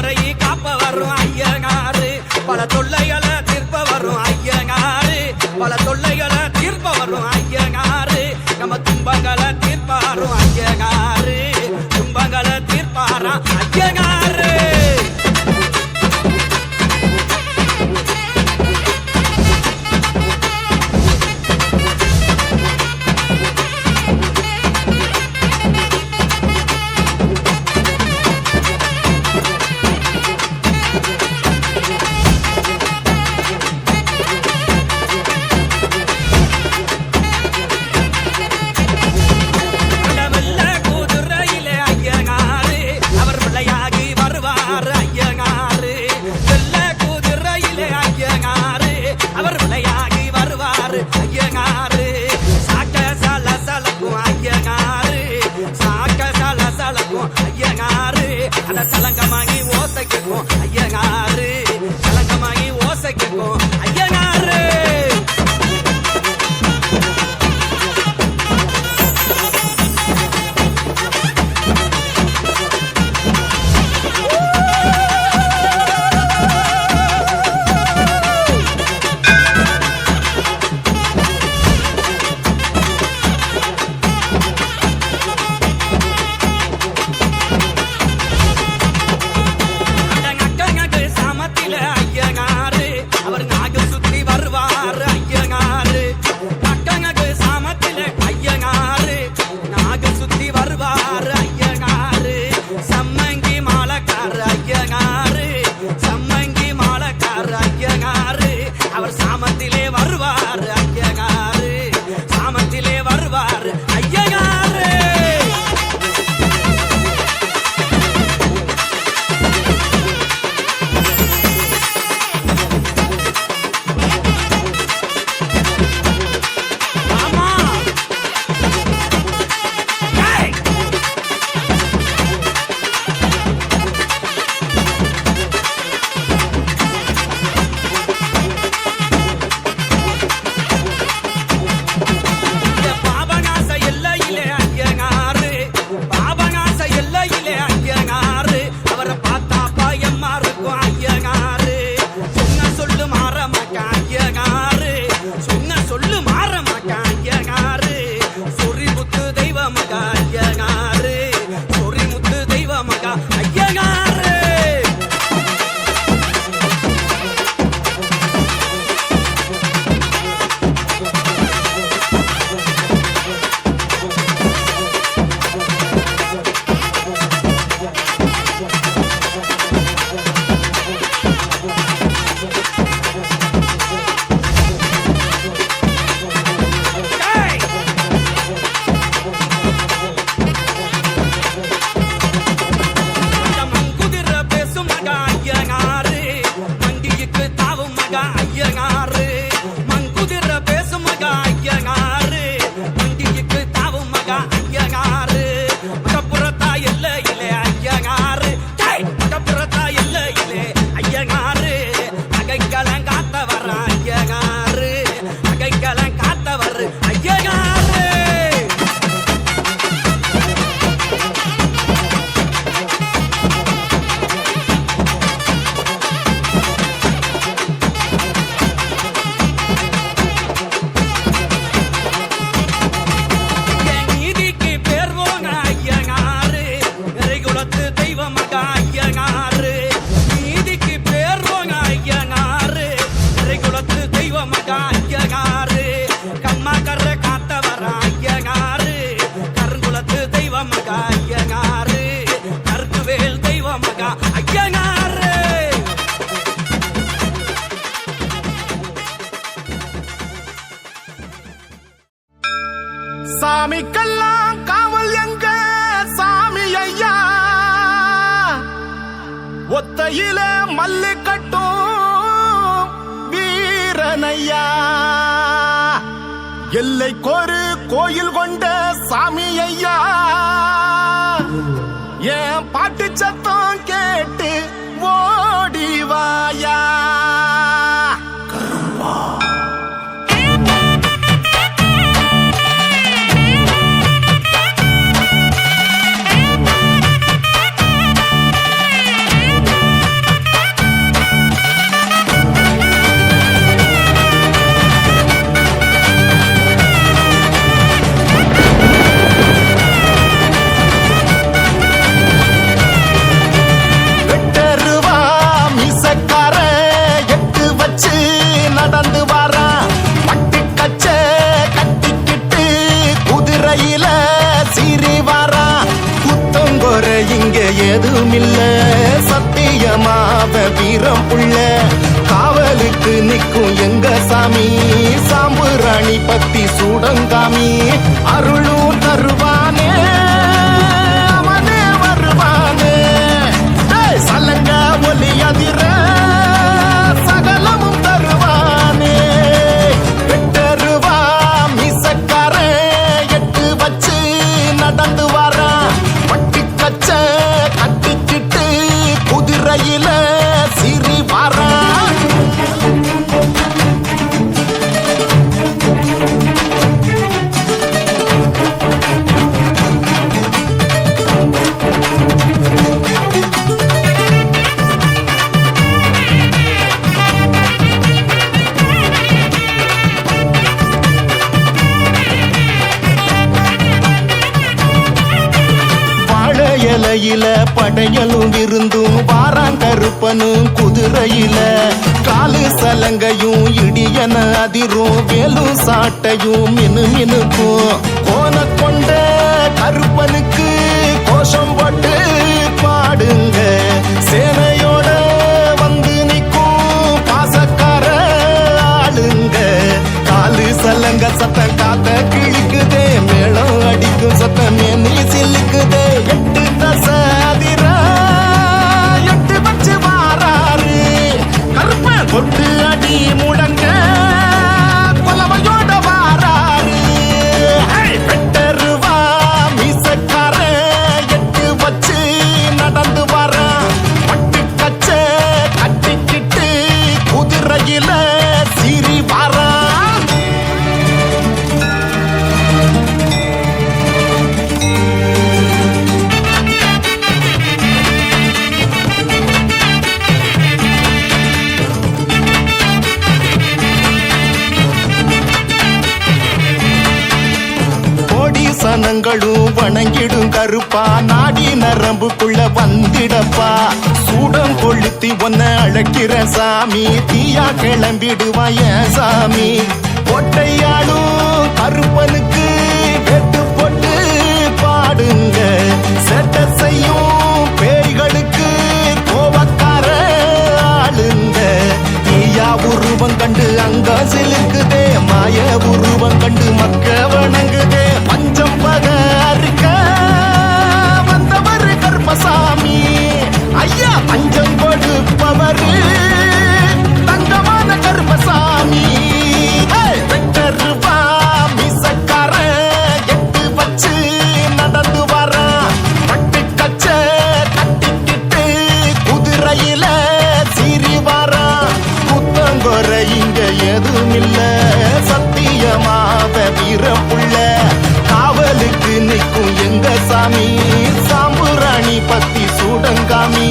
குதிரை காப்ப வரும் ஐயனாரு, பல தொல்லைகளை தீர்ப்ப வரும் ஐயனாரு, பல தொல்லைகளை தீர்ப்ப வரும் ஐயனாரு, நம்ம துன்பங்களை தீர்ப்பாரும் ஐயனாரு, துன்பங்களை தீர்ப்பாரா ஐயனாரு. சலங்கமாகி ஓசை கேட்கும் ஐயனாரு, சலங்கமாகி ஓசை கேட்கும் ஐயனாரு. சாமிக்கெல்லாம் காவல் எங்க சாமி ஐயா, ஒத்தையில மல்லு கட்டும் வீரனையா, எல்லைக்கொரு கோயில் கொண்ட சாமி ஐயா, என் பாட்டு சத்தம் கேட்டு ஓடிவாயா. சத்தியமாவ வீரம் புள்ள காவலுக்கு நிற்கும் எங்க சாமி சாம்புராணி பத்தி சூடங்காமி அருளும் தருவானே அவனே வருவானே டேய், சலங்க ஒலி அதிர சகலமும் தருவானே வெட்டருவா மீசக்காரே எட்டு வச்சு நடந்து வரா பட்டி கச்ச கட்டிக்கிட்டு குதிரையில சிறி வரா இலையில படையலும் விருந்தும் வாராங்கருப்பனும் குதிரையில காலு சலங்கையும் இடியன அதிரும் வேலும் சாட்டையும் மினு மினுக்கும் கோன கொண்ட கருப்பனுக்கு கோஷம் போட்டு பாடுங்க சேனையோட வந்து நிற்கும் பாசக்கார ஆளுங்க காலு சலங்க சத்தம் காத்த கிழிக்குதே மேளம் அடிக்கும் சத்தம் நீ சில்லுக்குதே எட்டு தசதிரா எட்டு பச்சு வாராரு கருப்ப கொட்டு அடி முடங்க கொலவையோட வாராரு வெட்டருவா மீசக்கார எட்டு வச்சு நடந்து வரா பட்டு கச்ச கட்டிக்கிட்டு குதிரையில சிறி வரா சனங்களும் வணங்கிடும் கருப்பா நாடி நரம்புக்குள்ள வந்திடப்பா சூடம் கொளுத்தி ஒன்ன அழைக்கிற சாமி தீயா கிளம்பிடுவாய சாமி கொட்டையாளும் கருப்பனுக்கு வெட்டு போட்டு பாடுங்க செட்ட செய்யும் பேய்களுக்கு கோபக்கார ஆளுங்க தீயா உருவம் கண்டு அங்க சிலுக்குதே மாய உருவம் கண்டு மக்க வணங்குதே பஞ்சம் பக அறுக்க வந்தவர் கருப்பசாமி ஐயா பஞ்சம் கொடுப்பவர் தங்கமான கருப்பசாமி வெட்டருவா மீசக்கார எட்டு வச்சு நடந்து வரா பட்டு கச்ச கட்டிக்கிட்டு குதிரையில சிறி வரா குத்தங்கொரை இங்க எதுவும் இல்ல சத்தியமாவ வீரம் புள்ள காவலுக்கு நிற்கும் எங்க சாமி சாம்புராணி பத்தி சூடங்காமி